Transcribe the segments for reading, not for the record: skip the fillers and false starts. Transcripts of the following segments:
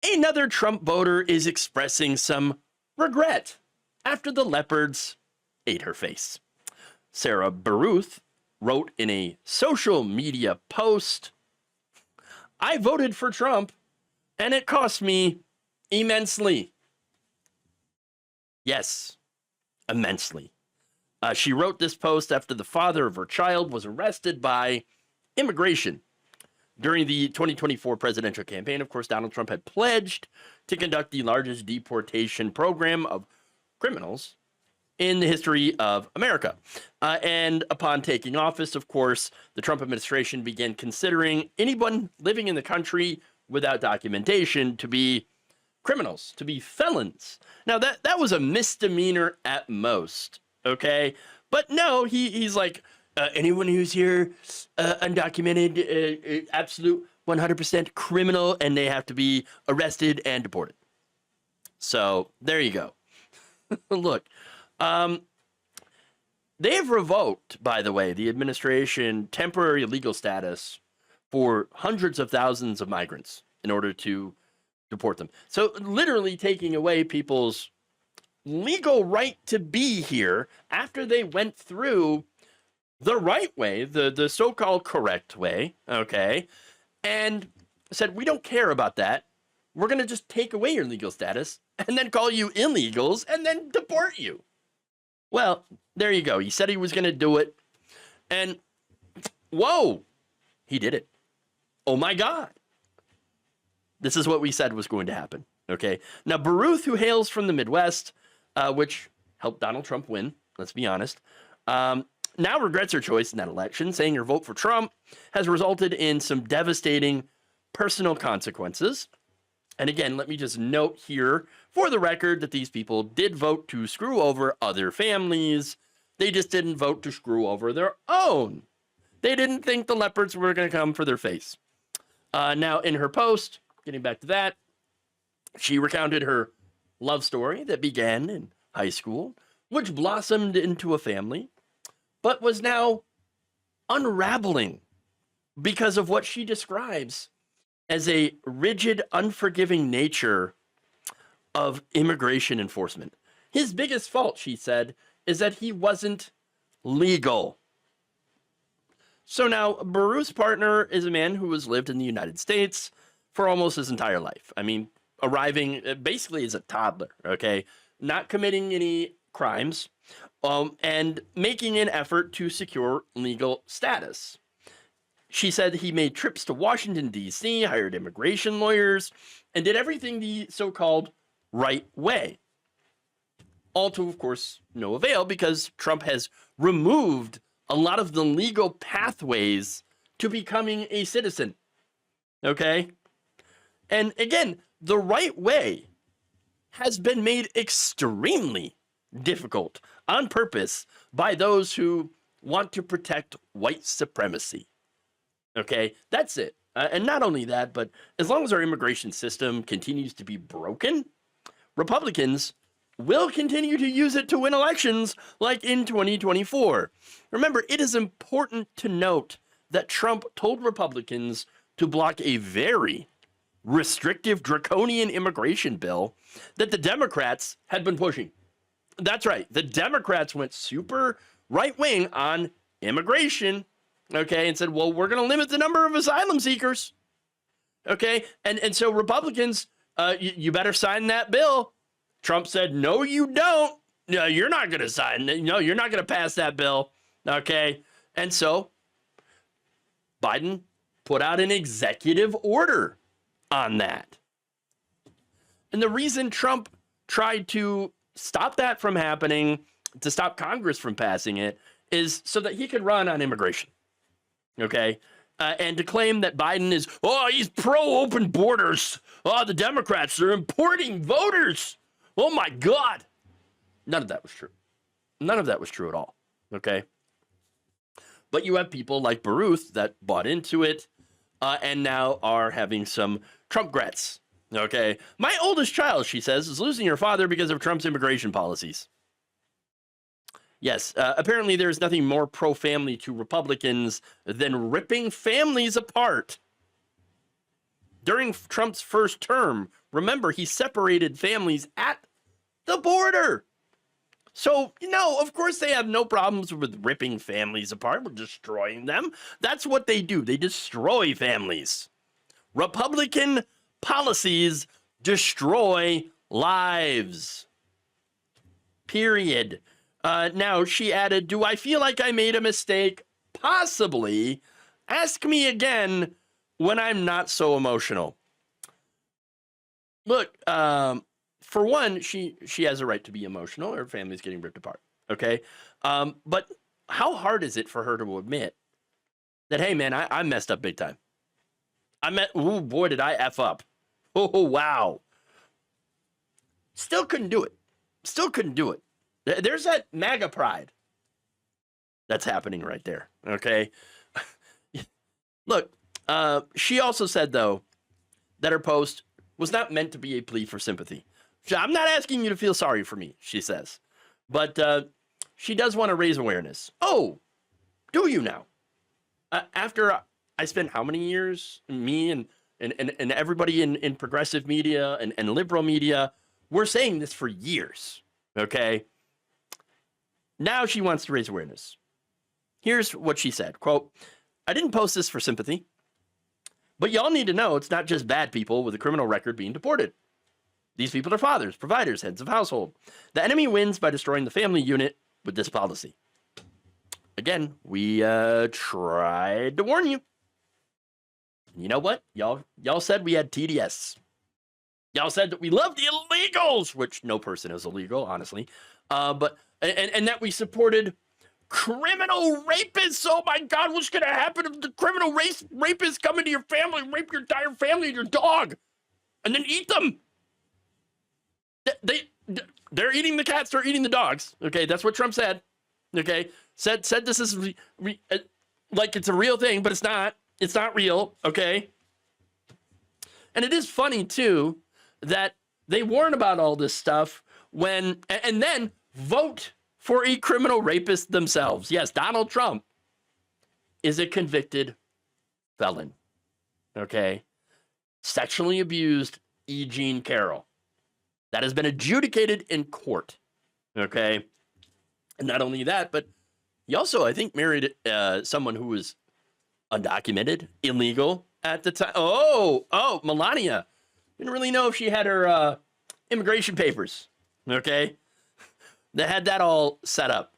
Another Trump voter is expressing some regret after the leopards ate her face. Sarah Baruth wrote in a social media post, "I voted for Trump and it cost me immensely." Yes, immensely. She wrote this post after the father of her child was arrested by immigration. During the 2024 presidential campaign, of course, Donald Trump had pledged to conduct the largest deportation program of criminals in the history of America. And upon taking office, of course, the Trump administration began considering anyone living in the country without documentation to be criminals, to be felons. Now, that was a misdemeanor at most, okay? But no, he's like, anyone who's here undocumented, absolute 100% criminal, and they have to be arrested and deported. So there you go. Look, they have revoked, by the way, the administration temporary legal status for hundreds of thousands of migrants in order to deport them. So literally taking away people's legal right to be here after they went through the right way, the so-called correct way, okay, and said, we don't care about that. We're going to just take away your legal status and then call you illegals and then deport you. Well, there you go. He said he was going to do it. And whoa, he did it. Oh my God. This is what we said was going to happen. Okay. Now, Baruth, who hails from the Midwest, which helped Donald Trump win, let's be honest, now regrets her choice in that election, saying her vote for Trump has resulted in some devastating personal consequences. And again, let me just note here for the record that these people did vote to screw over other families. They just didn't vote to screw over their own. They didn't think the leopards were going to come for their face. Now, in her post, getting back to that, she recounted her love story that began in high school, which blossomed into a family, but was now unraveling because of what she describes as a rigid, unforgiving nature of immigration enforcement. His biggest fault, she said, is that he wasn't legal. So now, Baroos Partner is a man who has lived in the United States for almost his entire life. I mean, arriving basically as a toddler, okay? Not committing any crimes, and making an effort to secure legal status. She said he made trips to Washington, D.C., hired immigration lawyers, and did everything the so-called right way. All to, of course, no avail, because Trump has removed a lot of the legal pathways to becoming a citizen. Okay? And again, the right way has been made extremely difficult on purpose by those who want to protect white supremacy. Okay, that's it. And not only that, but as long as our immigration system continues to be broken, Republicans will continue to use it to win elections like in 2024. Remember, it is important to note that Trump told Republicans to block a very restrictive, draconian immigration bill that the Democrats had been pushing. That's right. The Democrats went super right-wing on immigration, okay, and said, well, we're going to limit the number of asylum seekers, okay? And so Republicans, you better sign that bill. Trump said, no, you don't. No, you're not going to sign it. No, you're not going to pass that bill, okay? And so Biden put out an executive order on that. And the reason Trump tried to stop that from happening, to stop Congress from passing it, is so that he could run on immigration. Okay? And to claim that Biden is, he's pro-open borders. The Democrats are importing voters. Oh my God. None of that was true. None of that was true at all. Okay? But you have people like Baruth that bought into it and now are having some Trump grats. Okay? My oldest child, she says, is losing her father because of Trump's immigration policies. Yes, apparently there's nothing more pro-family to Republicans than ripping families apart. during Trump's first term. Remember, he separated families at the border. So, of course they have no problems with ripping families apart, with destroying them. That's what they do. They destroy families. Republican policies destroy lives. Period. Now, she added, do I feel like I made a mistake? Possibly. Ask me again when I'm not so emotional. Look, for one, she has a right to be emotional. Her family's getting ripped apart. Okay? But how hard is it for her to admit that, hey, man, I messed up big time. Oh, boy, did I F up. Oh, wow. Still couldn't do it. There's that MAGA pride that's happening right there, okay? Look, she also said, though, that her post was not meant to be a plea for sympathy. I'm not asking you to feel sorry for me, she says. But she does want to raise awareness. Oh, do you now? After I spent how many years, me and everybody in progressive media and liberal media, we're saying this for years, okay? Now she wants to raise awareness. Here's what she said, quote, I didn't post this for sympathy, but y'all need to know it's not just bad people with a criminal record being deported. These people are fathers, providers, heads of household. The enemy wins by destroying the family unit with this policy. Again, we tried to warn you. You know what? Y'all said we had TDS. Y'all said that we love the illegals, which no person is illegal, honestly. But that we supported criminal rapists. Oh my God, what's going to happen if the criminal rapists come into your family, rape your entire family and your dog, and then eat them? They're eating the cats, they're eating the dogs. Okay, that's what Trump said. Okay, said this is like it's a real thing, but it's not. It's not real. Okay, and it is funny too that they warn about all this stuff and then vote for a criminal rapist themselves. Yes, Donald Trump is a convicted felon. Okay, sexually abused E. Jean Carroll. That has been adjudicated in court. Okay, and not only that, but he also, I think, married someone who was undocumented, illegal at the time. Oh, Melania. Didn't really know if she had her immigration papers. Okay, they had that all set up.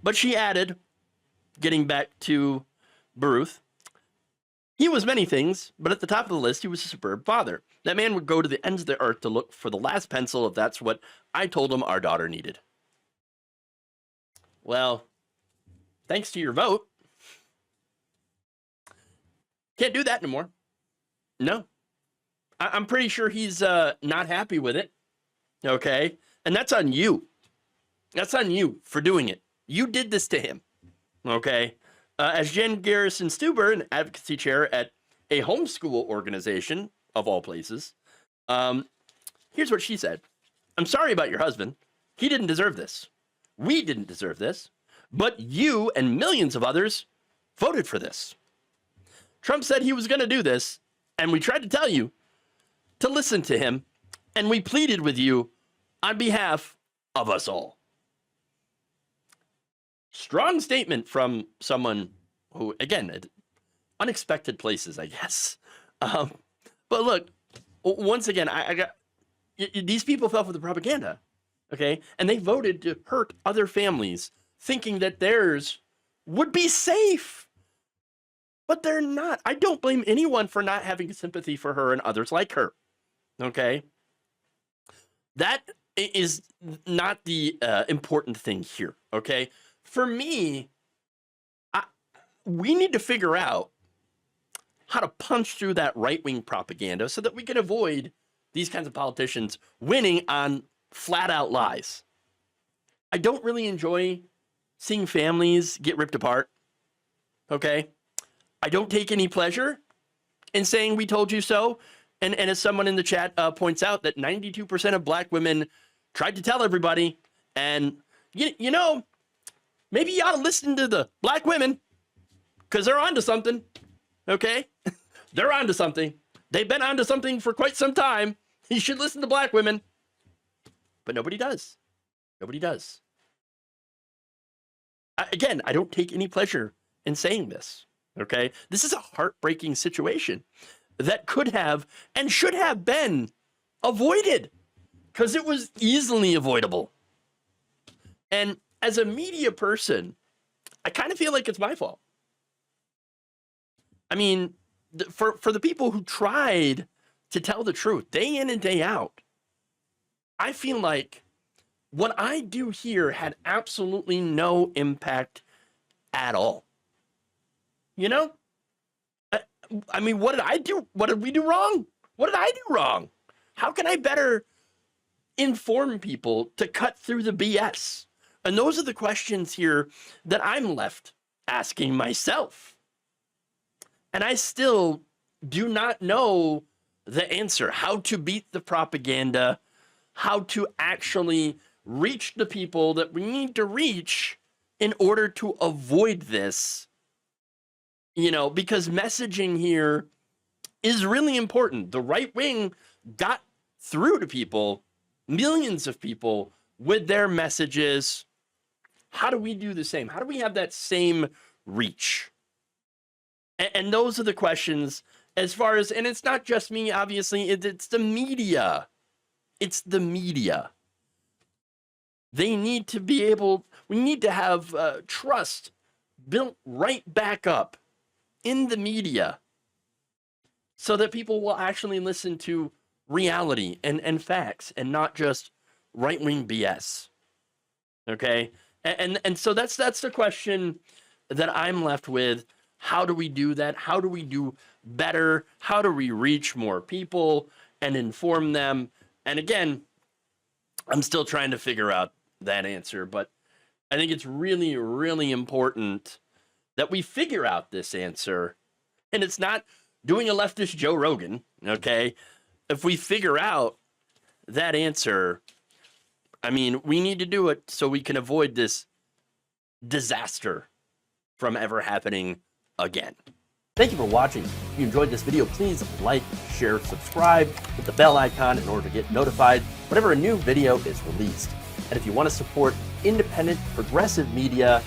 But she added, getting back to Baroos, he was many things, but at the top of the list, he was a superb father. That man would go to the ends of the earth to look for the last pencil if that's what I told him our daughter needed. Well, thanks to your vote, can't do that anymore. No. I'm pretty sure he's not happy with it. Okay? And that's on you. That's on you for doing it. You did this to him. Okay? As Jen Garrison Stuber, an advocacy chair at a homeschool organization, of all places, here's what she said. I'm sorry about your husband. He didn't deserve this. We didn't deserve this. But you and millions of others voted for this. Trump said he was going to do this, and we tried to tell you to listen to him, and we pleaded with you on behalf of us all. Strong statement from someone who, again, unexpected places, I guess. But look, once again, I got these people fell for the propaganda, okay? And they voted to hurt other families, thinking that theirs would be safe. But they're not. I don't blame anyone for not having sympathy for her and others like her, okay? That is not the important thing here, okay? For me, we need to figure out how to punch through that right-wing propaganda so that we can avoid these kinds of politicians winning on flat-out lies. I don't really enjoy seeing families get ripped apart, okay? I don't take any pleasure in saying we told you so. And as someone in the chat points out, that 92% of black women tried to tell everybody. And, you know, maybe you ought to listen to the black women because they're onto something, okay? they're onto something. They've been onto something for quite some time. You should listen to black women. But nobody does. Nobody does. Again, I don't take any pleasure in saying this, okay? This is a heartbreaking situation that could have and should have been avoided because it was easily avoidable. And as a media person, I kind of feel like it's my fault. I mean, for the people who tried to tell the truth day in and day out, I feel like what I do here had absolutely no impact at all. You know? I mean, what did I do? What did we do wrong? What did I do wrong? How can I better inform people to cut through the BS? And those are the questions here that I'm left asking myself. And I still do not know the answer, how to beat the propaganda, how to actually reach the people that we need to reach in order to avoid this, you know, because messaging here is really important. The right wing got through to people, millions of people, with their messages. How do we do the same? How do we have that same reach? And those are the questions as far as, and it's not just me, obviously, it's the media. It's the media. They need to be able, we need to have trust built right back up in the media so that people will actually listen to reality and facts and not just right-wing BS. Okay? And so that's the question that I'm left with. How do we do that? How do we do better? How do we reach more people and inform them? And again, I'm still trying to figure out that answer, but I think it's really, really important that we figure out this answer. And it's not doing a leftist Joe Rogan, okay? If we figure out that answer, I mean, we need to do it so we can avoid this disaster from ever happening again. Thank you for watching. If you enjoyed this video, please like, share, subscribe, hit the bell icon in order to get notified whenever a new video is released. And if you want to support independent, progressive media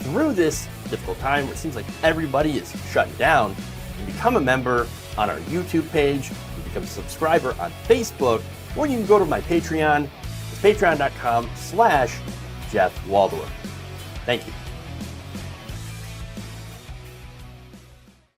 through this difficult time where it seems like everybody is shutting down, you can become a member on our YouTube page, you can become a subscriber on Facebook, or you can go to my Patreon. It's patreon.com/Jeff Waldorf. Thank you.